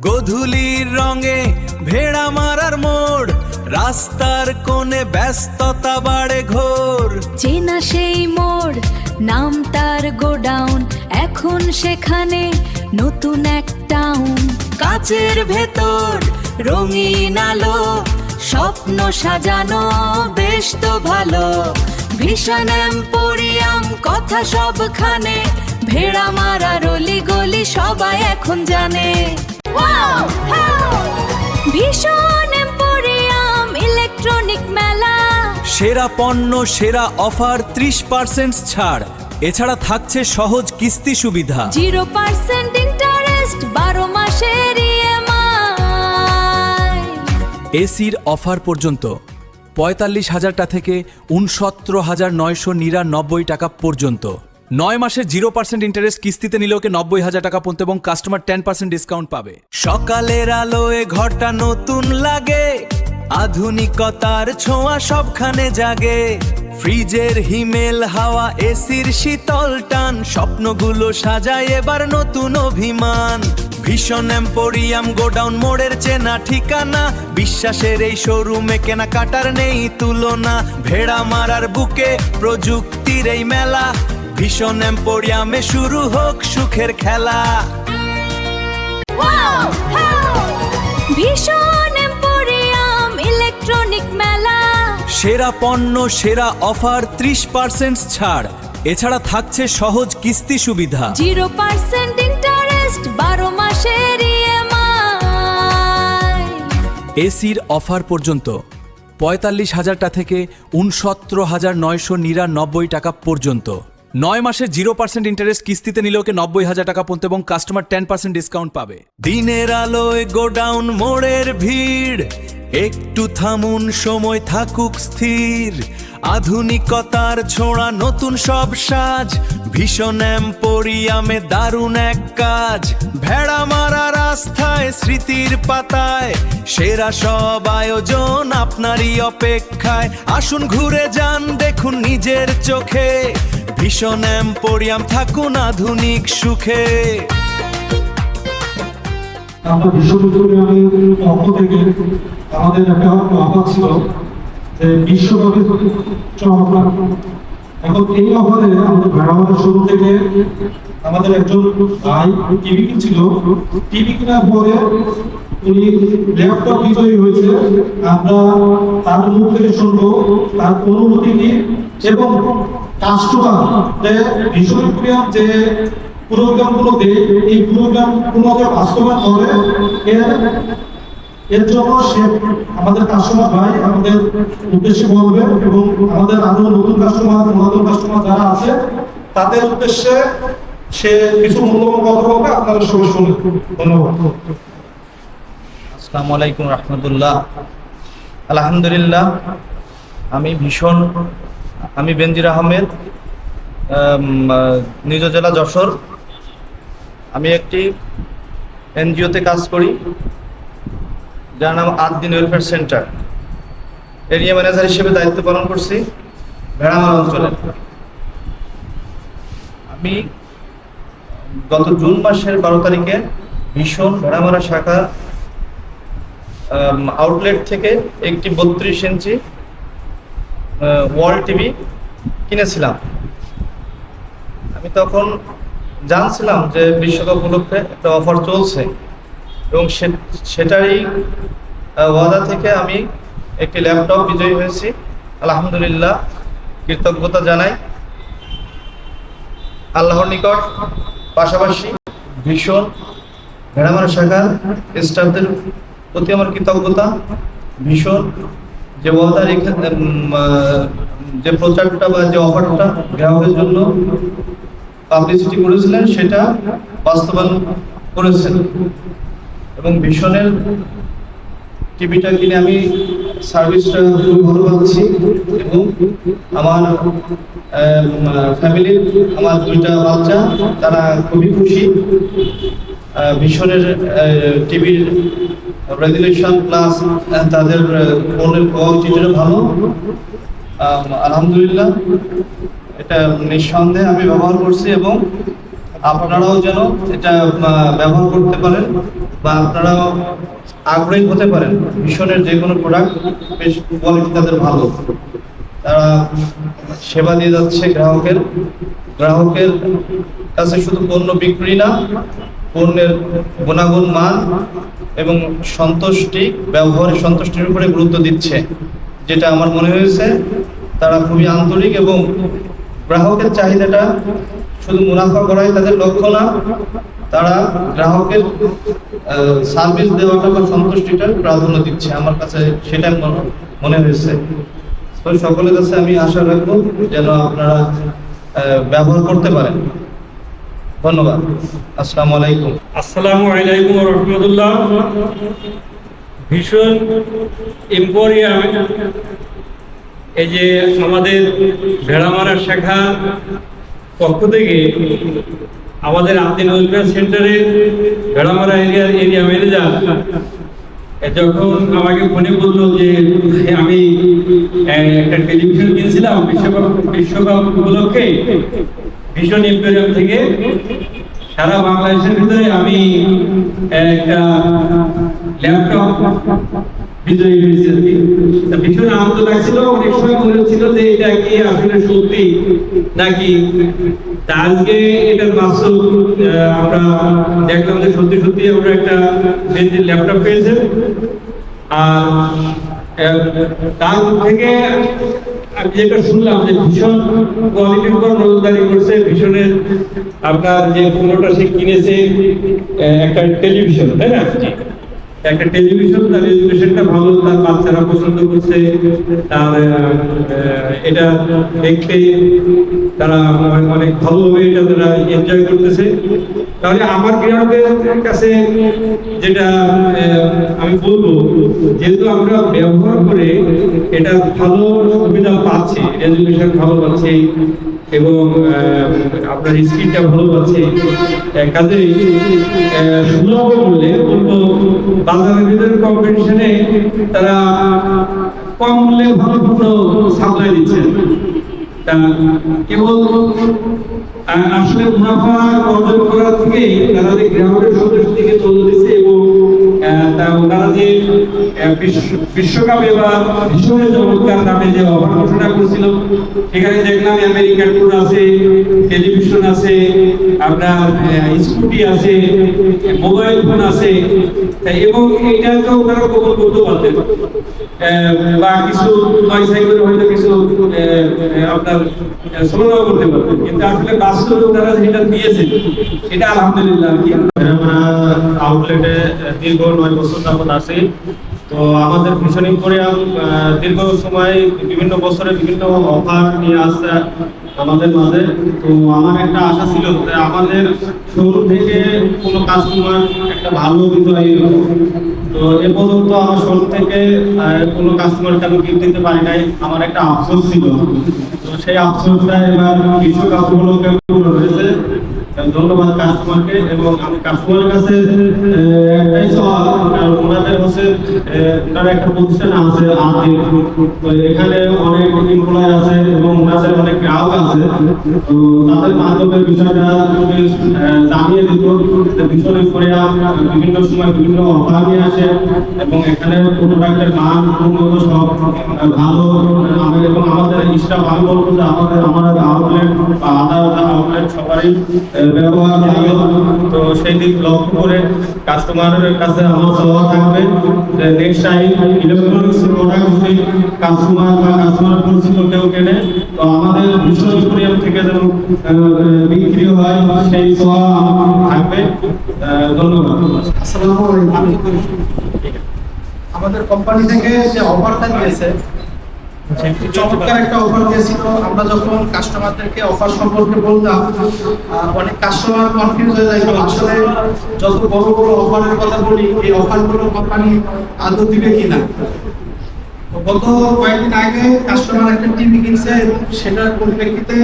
গোধূলির রঙে ভেড়া মারার মোড়, রাস্তার কোণে ব্যস্ততা বাড়ে ঘোর। চেনা সেই মোড়, নাম তার গোডাউন, এখন সেখানে নতুন এক টাউন। কাচের ভেতর রঙিন আলো, স্বপ্ন সাজানো বেশ তো ভালো। ভীষণ এম্পোরিয়াম, কথা সবখানে, ভেড়া মারার অলি গলি সবাই এখন জানে। ভীষণ এম্পোরিয়াম ইলেকট্রনিক মেলা, সেরা পণ্য, সেরা অফার, 30% ছাড়। এছাড়া থাকছে সহজ কিস্তি সুবিধা, 0% ইন্টারেস্ট, 12 মাসের EMI। এসির অফার পর্যন্ত 45,000 থেকে 69,999 টাকা পর্যন্ত। 9 মাসের 0% ইন্টারেস্ট কিস্তিতে নিলেও 90,000 টাকা পর্যন্ত এবং কাস্টমার 10% ডিসকাউন্ট পাবে। সকালের আলোয় ঘরটা নতুন লাগে, আধুনিকতার ছোঁয়া সবখানে জাগে। ফ্রিজের হিমেল হাওয়া, এসির শীতল টান, স্বপ্নগুলো সাজায় এবার নতুন অভিমান। ভীষণ এম্পোরিয়াম গোডাউন মোড়ের চেনা ঠিকানা, বিশ্বাসের এই শোরুমে কেনাকাটার নেই তুলনা। ভেড়া মারার বুকে প্রযুক্তির এই মেলা, ভীষণ এম্পোরিয়ামে শুরু হোক সুখের খেলা। ভীষণ এম্পোরিয়াম ইলেকট্রনিক মেলা, সেরা পণ্য, সেরা অফার, 30% ছাড়। এছাড়া থাকছে সহজ কিস্তি সুবিধা, 0% ইন্টারেস্ট, 12 মাসের EMI। এসির অফার পর্যন্ত 45,000 থেকে 69,999 টাকা পর্যন্ত। 9 মাসের 0% ইন্টারেস্ট কিস্তিতে নিলেও 90,000 টাকা পর্যন্ত এবং কাস্টমার 10% ডিসকাউন্ট পাবে। দিনের আলোয় গোডাউন মোড়ের ভিড়, একটু থামুন, সময় থাকুক স্থির। আধুনিকতার ছোঁয়া, নতুন সব সাজ, ভীষণ এম্পোরিয়ামে দারুণ এক কাজ। ভেড়া মারা রাস্তায়, স্মৃতির পাতায়, সেরা সব আয়োজন আপনারই অপেক্ষায়। আসুন ঘুরে যান, দেখুন নিজের চোখে, ভীষণ এম্পোরিয়াম, থাকুন আধুনিক সুখে। আমরা বিশ্ববিদ্যালয়ের পক্ষ থেকে আমাদের একটা অফার ছিল যে বিশ্বব্যাপী অফার। এখন এই অফারে আমাদের ভেড়ামারা শুরু থেকে আমাদের একজন ভাই টিভি কিনছিল, টিভি কেনার পরে উনি ল্যাপটপ বিজয়ী হয়েছে। আমরা তার মুখ থেকে শুনবো তার অনুভূতি কি, এবং কাস্টমার ভীষণ প্রিয় যে প্রোগ্রামগুলো দেয়, এই প্রোগ্রামগুলো যে বাস্তবায়ন করে, এর জন্য সে আমাদের কাস্টমার ভাই আমাদের উদ্দেশ্যে বলবে এবং আমাদের আরো নতুন কাস্টমার, পুরাতন কাস্টমার যারা আছে তাদের উদ্দেশ্যে সে কিছু মূল্যবান কথা বলবে। আপনারা সবাই শুনুন। ধন্যবাদ। আসসালামু আলাইকুম রহমতুল্লাহ। আলহামদুলিল্লাহ, আমি বেনজির আহমেদ, নিজ জেলা যশোর। আমি একটি এনজিওতে কাজ করি যার নাম Ad-din welfare centre. Area manager হিসেবে দায়িত্ব পালন করছি ভেড়ামারা অঞ্চলে। আমি গত জুন মাসের 12 তারিখে ভীষণ ভেড়ামারা শাখা আউটলেট থেকে একটি 32 ইঞ্চি ওয়াল টিভি কিনেছিলাম। আমি তখন জানছিলাম যে বিশ্বকাপ উপলক্ষে একটা অফার চলছে এবং সেটারই ওয়াদা থেকে আমি একটি ল্যাপটপ বিজয়ী হয়েছি। আলহামদুলিল্লাহ, কৃতজ্ঞতা জানাই আল্লাহর নিকট। পাশাপাশি ভীষণ ভেড়ামারা শাখার স্টাফদের প্রতি আমার কৃতজ্ঞতা। ভীষণ যে ওয়াদা রেখে, যে প্রচারটা বা যে অফারটা গ্রাহকের জন্য পাবলিসিটি করেছিলেন সেটা বাস্তবায়ন করেছেন এবং ভীষণের টিভিটা কিনে আমি সার্ভিসটা খুবই ভালো পাচ্ছি এবং আমার ফ্যামিলির, আমার 2টা বাচ্চা, তারা খুবই খুশি। ভীষণের টিভির রেজুলেশন প্লাস তাদের ফোনের কোয়ালিটিটা ভালো। আলহামদুলিল্লাহ, এটা নিঃসন্দেহে আমি ব্যবহার করছি এবং আপনারাও যেন এটা ব্যবহার করতে পারেন বা আপনারাও আগ্রহী হতে পারেন। ভীষণের যে কোনো প্রোডাক্ট বেশ কোয়ালিটি তাদের ভালো, তারা সেবা দিয়ে যাচ্ছে গ্রাহকের কাছে শুধু পণ্য বিক্রি না, পণ্যের গুণাগুণ, মান এবং সন্তুষ্টি, ব্যবহারের সন্তুষ্টির উপরে গুরুত্ব দিচ্ছে, যেটা আমার মনে হয়েছে। তারা খুবই আন্তরিক এবং গ্রাহকের চাহিদাটা শুধু মুনাফা করাই তাদের লক্ষ্য না, তারা গ্রাহকের সার্ভিস দেওয়াটা বা সন্তুষ্টিটার প্রাধান্য দিচ্ছে। আমার কাছে সেটা মনে হয়েছে। তো সকলের কাছে আমি আশা রাখবো যেন আপনারা ব্যবহার করতে পারেন। ধন্যবাদ। আসসালামু আলাইকুম। আসসালামু আলাইকুম ওয়া রাহমাতুল্লাহ। ভীষণ এম্পোরিয়াম, এই যে আমাদের ভেড়ামারা শাখা পক্ষ থেকে আমাদের আদিন ওয়েলফেয়ার সেন্টারের ভেড়ামারা এরিয়া ম্যানেজার যখন আমাকে ফোনে বললো যে আমি একটা টেলিভিশন কিনছিলাম বিশ্বকাপ উপলক্ষে ভীষণ এম্পোরিয়াম থেকে, সারা বাংলাদেশের ভিতরে আমি একটা ল্যাপটপ বিজয়ী হয়েছি। ভীষণ আনন্দ লাগছিল। অনেক সময় মনে হচ্ছিল যে এটা কি আসলে সত্যি নাকি। আজকে এটার বাস্তব আমরা দেখলাম যে সত্যি সত্যি আমরা একটা ল্যাপটপ পেয়েছে। আর তার থেকে আমি যেটা শুনলাম যে ভীষণ কোয়ালিটির উপর নজরদারি করছে। ভীষণের আপনার যে পণ্যটা সে কিনেছে একটা টেলিভিশন, তাই না? একটা টেলিভিশন, তার রেজুলেশনটা ভালো, তার বাচ্চারা পছন্দ করছে, তার এটা দেখতে তারা অনেক ভালোভাবে এটা তারা এনজয় করতেছে। তাহলে আমার গ্রাহকের কাছে যেটা আমি বলবো, যেহেতু আমরা ব্যবহার করে এটা ভালো সুবিধা পাচ্ছি, রেজুলেশন ভালো পাচ্ছি এবং আপনার স্ক্রিনটা ভালো পাচ্ছি, কাজে সুলভ মূল্যে বলবো বাজারের ভিতরে কম্পিটিশনে তারা কম মূল্যে ভালো পণ্য সাপ্লাই দিচ্ছে। তা কেবল আসলে মুনাফা অর্জন করার থেকে তারা যে গ্রাহকের সন্তুষ্টির দিকে নজর দিচ্ছে এবং তারা যে বিশ্বকাপে বা ভীষণের চমৎকার নামে যে অফার ঘোষণা করেছিল, সেখানে দেখলাম আমেরিকান ট্যুর আছে, টেলিভিশন আছে, আপনার স্কুটি আছে, মোবাইল ফোন আছে, এবং এটা তো ওনারা কবল করতে পারতেন বা কিছু বাইসাইকেল হয়তো কিছু আপনার স্লোগান করতে পারতেন, কিন্তু আসলে বাস্তবে ওনারা যেটা দিয়েছেন এটা আলহামদুলিল্লাহ। আমরা আউটলেটে দীর্ঘ 9 বছর যাবত আছি। তো আমাদের ভীষণ এম্পোরিয়াম দীর্ঘ সময় বিভিন্ন বছরে বিভিন্ন অফার নিয়ে আসছে আমাদের মাঝে। তো আমার একটা আশা ছিল যে আমাদের শোরুম থেকে কোনো কাস্টমার একটা ভালো বিজয়ী হবে। তো এ পর্যন্ত আমার শোরুম থেকে কোনো কাস্টমারকে আমি গিফট দিতে পারি নাই, আমার একটা আফসোস ছিল। তো সেই আফসোসটা এবার বিশ্বকাপ উপলক্ষে পূরণ হয়েছে। ধন্যবাদ কাস্টমারকে। এবং আমি কাস্টমারের কাছে একটাই চাওয়া, ওনাদের হচ্ছে ওনার একটা প্রতিষ্ঠান আছে আদিন, তো এখানে অনেক এমপ্লয় আছে এবং ওনাদের অনেক গ্রাহক আছে। তো তাদের মাধ্যমে বিষয়টা যদি জানিয়ে দিত, ভীষণ করে বিভিন্ন সময় বিভিন্ন অফার নিয়ে আসে এবং এখানে প্রোডাক্টের মান গুণগত সব ভালো। এবং আমাদের স্টাফ, আমি বলবো যে আমাদের আউটলেট বা আদার আউটলেট সবারই ব্যবহার ভালো। তো সেই দিক লক্ষ্য করে কাস্টমারের কাছে আমার চাওয়া থাকবে যে নেক্সট টাইম ইলেকট্রনিক্স প্রোডাক্ট যদি কাস্টমার পরিচিত কেউ কেনে, তো আমাদের ভীষণ এম্পোরিয়াম থেকে যেন বিক্রি হয়, সেই চাওয়া থাকবে। ধন্যবাদ। আসসালামু আলাইকুম। আমাদের কোম্পানি থেকে যে অফারটা দিয়েছে, চমৎকার একটা অফার দিয়েছিল। আমরা যখন কাস্টমারদেরকে অফার সম্পর্কে বলতাম, অনেক কাস্টমার কনফিউজ হয়ে যায় আসলে যত বড় বড় অফারের কথা বলি, এই অফারগুলো কোম্পানি আদৌ দিবে কিনা। গত কয়েকদিন আগে কাস্টমার একটা টিভি কিনছে এবং সেটার পরিপ্রেক্ষিতে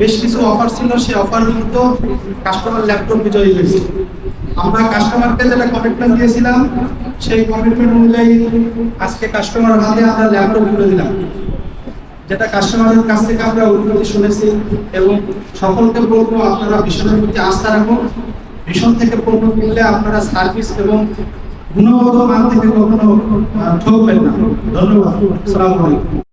বেশ কিছু অফার ছিল, সেই অফার কিন্তু কাস্টমার ল্যাপটপ বিজয়ী হয়েছে। আমরা কাস্টমারকে যেটা কমিটমেন্ট দিয়েছিলাম, সেই কমিটমেন্ট অনুযায়ী আজকে কাস্টমার হাতে আমরা ল্যাপটপ তুলে দিলাম। যেটা কাস্টমারের কাছ থেকে আমরা উন্নতি শুনেছি, এবং সকলকে বলবো আপনারা ভীষণের প্রতি আস্থা রাখুন। ভীষণ থেকে পণ্য কিনলে আপনারা সার্ভিস এবং গুণগত মান থেকে কখনো ঠকবেন না। ধন্যবাদ। আসসালামু আলাইকুম।